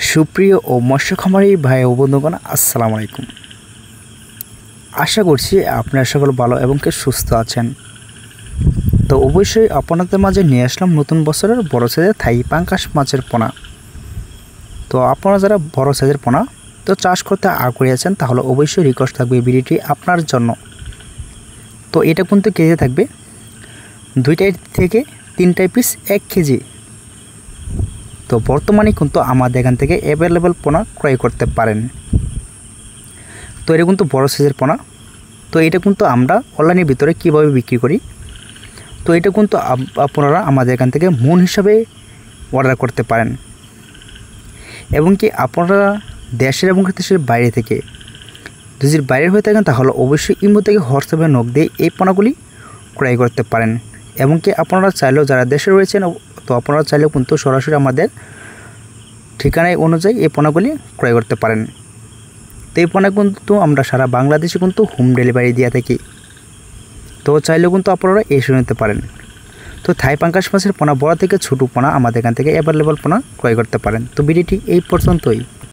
সুপ্রিয় ও মৎস্য খামারি ভাই ও বন্ধুগণ, আসসালামু আলাইকুম। আশা করছি আপনারা সকল ভালো এবং সুস্থ আছেন। তো অবশ্যই আপনাদের মাঝে নিয়ে আসলাম নতুন বছরের বড় সাইজের থাই পাঙ্গাস মাছের পোনা। তো আপনারা যারা বড় সাইজের পোনা তো চাষ করতে আগ্রহী আছেন, তাহলে অবশ্যই রিকোয়েস্ট থাকবে ভিডিওটি আপনার জন্য। তো এটা কিন্তু কেজি থাকবে 2 থেকে 3 পিস 1 কেজি। তো বর্তমানে কিন্তু আমাদের এখান থেকে অ্যাভেলেবেল পোনা ক্রয় করতে পারেন। তো এটা কিন্তু বড় সাইজের পোনা। তো এটা কিন্তু আমরা অনলাইনের ভিতরে কীভাবে বিক্রি করি, তো এটা কিন্তু আপনারা আমাদের এখান থেকে মন হিসাবে অর্ডার করতে পারেন, এবং কি আপনারা দেশের এবং দেশের বাইরে থেকে যদি বাইরে হয়ে থাকেন তাহলে অবশ্যই ইমো থেকে হোয়াটসঅ্যাপে নক দিয়ে এই পোনাগুলি ক্রয় করতে পারেন। এবং কি আপনারা চাইলেও যারা দেশে রয়েছেন, তো আপনারা চাইলেও কিন্তু সরাসরি আমাদের ঠিকানায় অনুযায়ী এই পোনাগুলি ক্রয় করতে পারেন। তো এই পোনা কিন্তু আমরা সারা বাংলাদেশে কিন্তু হোম ডেলিভারি দিয়ে থাকি। তো চাইলেও কিন্তু আপনারা এসে নিতে পারেন। তো থাই পাঙ্গাস মাছের পোনা বড় থেকে ছোটো পোনা আমাদের এখান থেকে অ্যাভেলেবল পোনা ক্রয় করতে পারেন। তো ভিডিওটি এই পর্যন্তই।